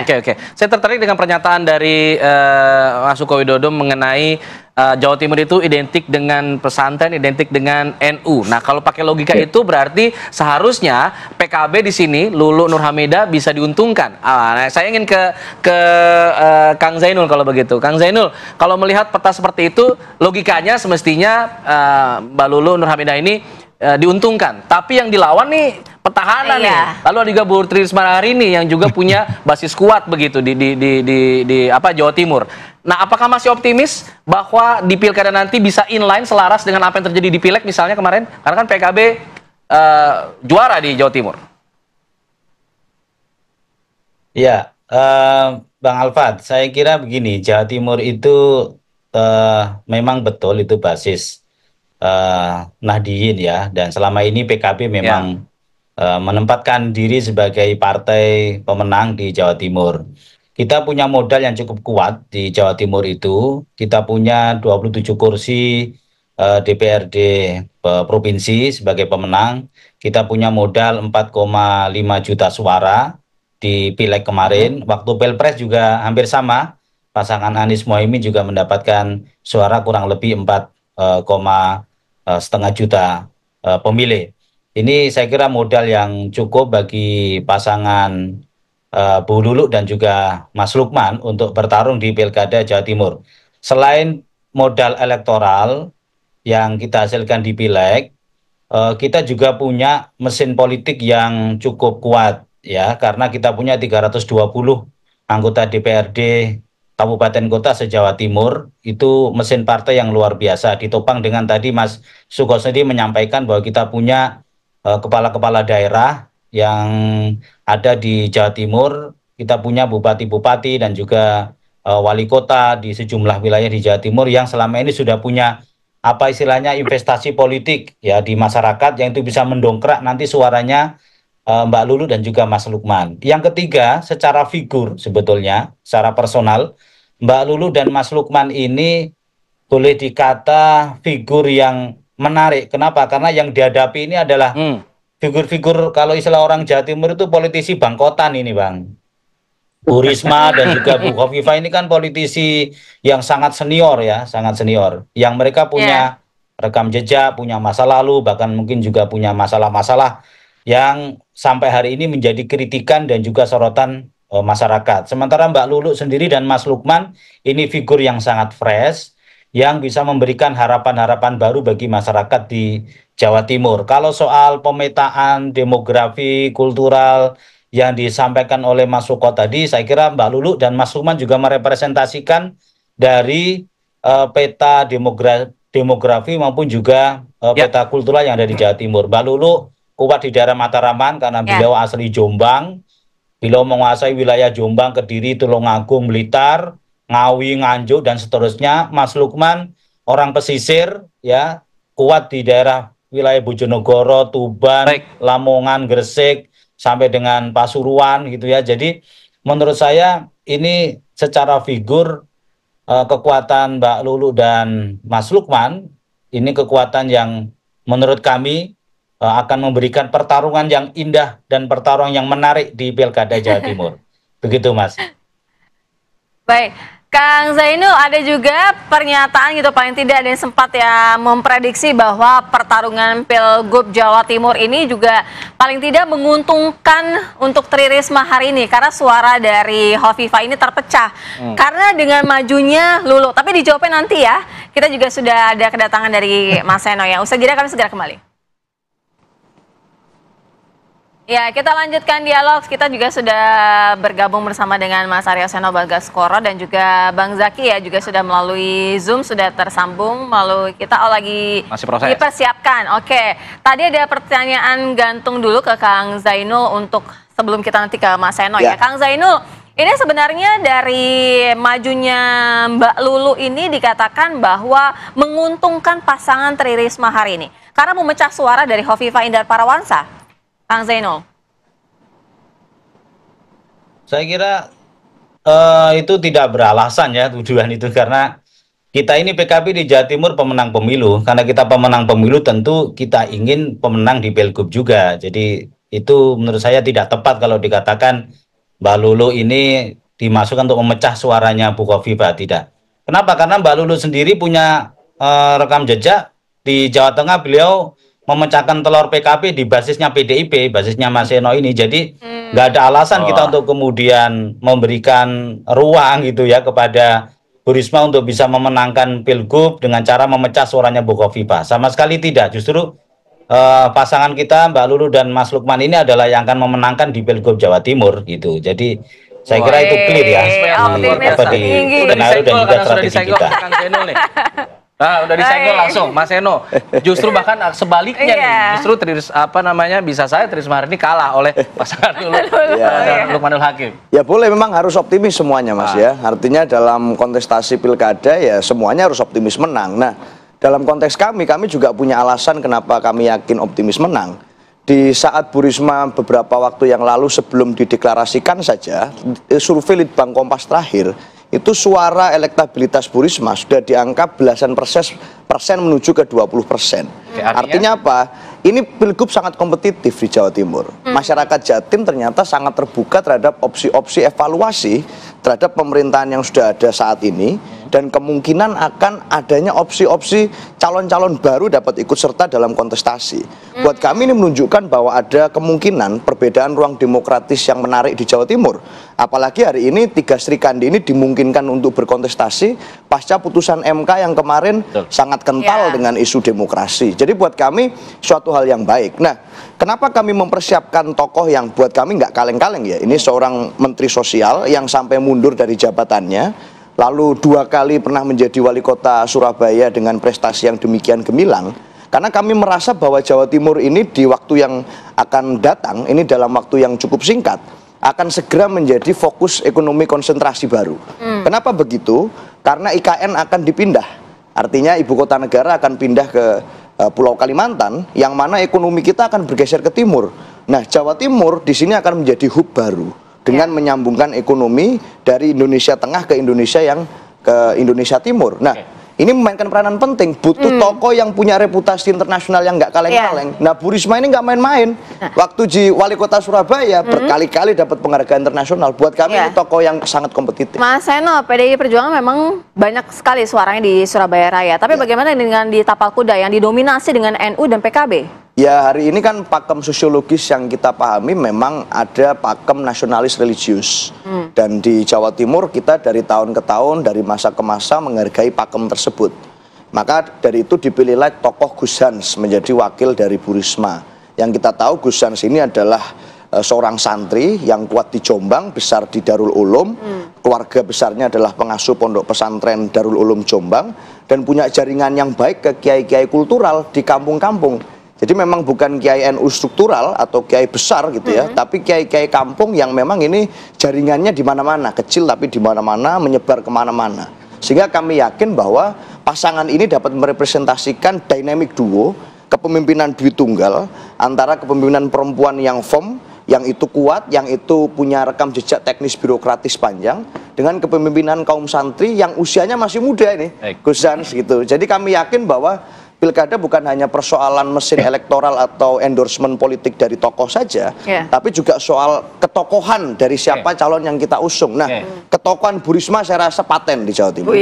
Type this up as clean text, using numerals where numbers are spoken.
Ya. Oke. Saya tertarik dengan pernyataan dari Mas Suko Widodo mengenai Jawa Timur itu identik dengan pesantren, identik dengan NU. Nah, kalau pakai logika itu berarti seharusnya PKB di sini, Lulu Nur Hamidah bisa diuntungkan. Nah, saya ingin ke Kang Zainul kalau begitu. Kang Zainul, kalau melihat peta seperti itu, logikanya semestinya Mbak Lulu Nur Hamidah ini diuntungkan. Tapi yang dilawan nih petahana nih. Lalu ada juga Bu Tri Risma hari ini yang juga punya basis kuat begitu di Jawa Timur. Nah, apakah masih optimis bahwa di pilkada nanti bisa inline selaras dengan apa yang terjadi di Pileg misalnya kemarin? Karena kan PKB juara di Jawa Timur. Ya, Bang Alfat, saya kira begini, Jawa Timur itu memang betul itu basis Nahdliyin ya, dan selama ini PKB memang menempatkan diri sebagai partai pemenang di Jawa Timur. Kita punya modal yang cukup kuat di Jawa Timur itu. Kita punya 27 kursi DPRD provinsi sebagai pemenang. Kita punya modal 4,5 juta suara di Pileg kemarin. Waktu Pilpres juga hampir sama. Pasangan Anies Mohaimin juga mendapatkan suara kurang lebih 4,5 juta pemilih. Ini saya kira modal yang cukup bagi pasangan Bu Lulu dan juga Mas Lukman untuk bertarung di Pilkada Jawa Timur. Selain modal elektoral yang kita hasilkan di Pileg, kita juga punya mesin politik yang cukup kuat ya, karena kita punya 320 anggota DPRD Kabupaten Kota se-Jawa Timur. Itu mesin partai yang luar biasa, ditopang dengan tadi Mas Suko sendiri menyampaikan bahwa kita punya kepala-kepala daerah yang ada di Jawa Timur. Kita punya bupati-bupati dan juga wali kota di sejumlah wilayah di Jawa Timur yang selama ini sudah punya apa istilahnya investasi politik ya di masyarakat, yang itu bisa mendongkrak nanti suaranya Mbak Lulu dan juga Mas Lukman. Yang ketiga, secara figur sebetulnya, secara personal, Mbak Lulu dan Mas Lukman ini boleh dikata figur yang menarik. Kenapa? Karena yang dihadapi ini adalah figur-figur, kalau istilah orang Jawa Timur itu politisi bangkotan ini, Bang. Bu Risma dan juga Bu Khofifah ini kan politisi yang sangat senior ya, sangat senior. Yang mereka punya rekam jejak, punya masa lalu, bahkan mungkin juga punya masalah-masalah yang sampai hari ini menjadi kritikan dan juga sorotan masyarakat. Sementara Mbak Lulu sendiri dan Mas Lukman ini figur yang sangat fresh, yang bisa memberikan harapan-harapan baru bagi masyarakat di Jawa Timur. Kalau soal pemetaan demografi, kultural yang disampaikan oleh Mas Suko tadi, saya kira Mbak Lulu dan Mas Lukman juga merepresentasikan dari peta demografi maupun juga peta kultural yang ada di Jawa Timur. Mbak Lulu kuat di daerah Mataraman karena beliau asli Jombang. Beliau menguasai wilayah Jombang, Kediri, Tulungagung, Blitar, Ngawi, Nganjuk, dan seterusnya. Mas Lukman orang pesisir ya, kuat di daerah wilayah Bojonegoro, Tuban, Lamongan, Gresik, sampai dengan Pasuruan gitu ya. Jadi menurut saya ini secara figur kekuatan Mbak Lulu dan Mas Lukman ini kekuatan yang menurut kami akan memberikan pertarungan yang indah dan pertarungan yang menarik di Pilkada Jawa Timur. Begitu, Mas. Baik, Kang Zainul, ada juga pernyataan gitu paling tidak ada yang sempat ya memprediksi bahwa pertarungan Pilgub Jawa Timur ini juga paling tidak menguntungkan untuk Tri Risma hari ini karena suara dari Khofifah ini terpecah karena dengan majunya Lulu. Tapi dijawabnya nanti ya. Kita juga sudah ada kedatangan dari Mas Seno ya. Usai jeda kami segera kembali. Ya, kita lanjutkan dialog. Kita juga sudah bergabung bersama dengan Mas Aryo Seno Bagaskoro dan juga Bang Zaki ya, juga sudah melalui Zoom, sudah tersambung melalui kita. Lagi masih proses. Dipersiapkan. Oke, tadi ada pertanyaan gantung dulu ke Kang Zainul untuk sebelum kita nanti ke Mas Seno ya. Kang Zainul, ini sebenarnya dari majunya Mbak Lulu ini dikatakan bahwa menguntungkan pasangan Tri Risma hari ini karena memecah suara dari Khofifah Indar Parawansa. Kang Zainul. Saya kira itu tidak beralasan ya tuduhan itu, karena kita ini PKB di Jawa Timur pemenang pemilu. Karena kita pemenang pemilu tentu kita ingin pemenang di Pilgub juga. Jadi itu menurut saya tidak tepat kalau dikatakan Mbak Lulu ini dimasukkan untuk memecah suaranya Bu Khofifah, tidak. Kenapa? Karena Mbak Lulu sendiri punya rekam jejak di Jawa Tengah, beliau memecahkan telur PKB di basisnya PDIP, basisnya Mas Seno ini. Jadi nggak ada alasan kita untuk kemudian memberikan ruang gitu ya kepada Bu Risma untuk bisa memenangkan Pilgub dengan cara memecah suaranya Bu Khofifah. Sama sekali tidak. Justru pasangan kita Mbak Lulu dan Mas Lukman ini adalah yang akan memenangkan di Pilgub Jawa Timur gitu. Jadi saya kira itu clear ya di skenario dan juga strategi kita. Nah, udah disenggol langsung, Mas Seno. Justru bahkan sebaliknya nih, justru bisa saya Trisma hari ini kalah oleh pasangan Lulu dan Lukmanul Hakim. Ya boleh, memang harus optimis semuanya Mas ya. Artinya dalam kontestasi pilkada ya semuanya harus optimis menang. Nah, dalam konteks kami juga punya alasan kenapa kami yakin optimis menang. Di saat Bu Risma beberapa waktu yang lalu sebelum dideklarasikan saja, survei Litbang Kompas terakhir, itu suara elektabilitas Bu Risma sudah di angka belasan persen menuju ke 20%. Artinya apa? Ini Pilgub sangat kompetitif di Jawa Timur. Masyarakat Jatim ternyata sangat terbuka terhadap opsi-opsi evaluasi terhadap pemerintahan yang sudah ada saat ini, dan kemungkinan akan adanya opsi-opsi calon-calon baru dapat ikut serta dalam kontestasi. Buat kami ini menunjukkan bahwa ada kemungkinan perbedaan ruang demokratis yang menarik di Jawa Timur. Apalagi hari ini 3 Sri Kandi ini dimungkinkan untuk berkontestasi pasca putusan MK yang kemarin sangat kental dengan isu demokrasi. Jadi buat kami suatu hal yang baik. Nah, kenapa kami mempersiapkan tokoh yang buat kami nggak kaleng-kaleng ya? Ini seorang menteri sosial yang sampai mundur dari jabatannya, lalu 2 kali pernah menjadi wali kota Surabaya dengan prestasi yang demikian gemilang. Karena kami merasa bahwa Jawa Timur ini di waktu yang akan datang, ini dalam waktu yang cukup singkat, akan segera menjadi fokus ekonomi konsentrasi baru. Kenapa begitu? Karena IKN akan dipindah. Artinya ibu kota negara akan pindah ke Pulau Kalimantan, yang mana ekonomi kita akan bergeser ke timur. Nah, Jawa Timur di sini akan menjadi hub baru dengan menyambungkan ekonomi dari Indonesia Tengah ke Indonesia yang ke Indonesia Timur. Nah, ini memainkan peranan penting. Butuh tokoh yang punya reputasi internasional yang nggak kaleng-kaleng. Nah, Bu Risma ini nggak main-main. Waktu di wali kota Surabaya berkali-kali dapat penghargaan internasional. Buat kami ini tokoh yang sangat kompetitif. Mas Seno, PDI Perjuangan memang banyak sekali suaranya di Surabaya Raya. Tapi bagaimana dengan di Tapal Kuda yang didominasi dengan NU dan PKB? Ya, hari ini kan pakem sosiologis yang kita pahami memang ada pakem nasionalis religius. Dan di Jawa Timur kita dari tahun ke tahun, dari masa ke masa menghargai pakem tersebut. Maka dari itu dipilihlah tokoh Gus Hans menjadi wakil dari Bu Risma. Yang kita tahu Gus Hans ini adalah seorang santri yang kuat di Jombang, besar di Darul Ulum. Keluarga besarnya adalah pengasuh pondok pesantren Darul Ulum Jombang, dan punya jaringan yang baik ke kiai-kiai kultural di kampung-kampung. Jadi memang bukan kiai NU struktural atau kiai besar gitu ya, tapi kiai-kiai kampung yang memang ini jaringannya di mana-mana, kecil tapi di mana-mana, menyebar kemana-mana. Sehingga kami yakin bahwa pasangan ini dapat merepresentasikan dynamic duo, kepemimpinan Dwi Tunggal, antara kepemimpinan perempuan yang firm, yang itu kuat, yang itu punya rekam jejak teknis birokratis panjang, dengan kepemimpinan kaum santri yang usianya masih muda ini, Gus Hans gitu. Jadi kami yakin bahwa pilkada bukan hanya persoalan mesin elektoral atau endorsement politik dari tokoh saja, tapi juga soal ketokohan dari siapa calon yang kita usung. Nah, ketokohan Bu Risma saya rasa paten di Jawa Timur.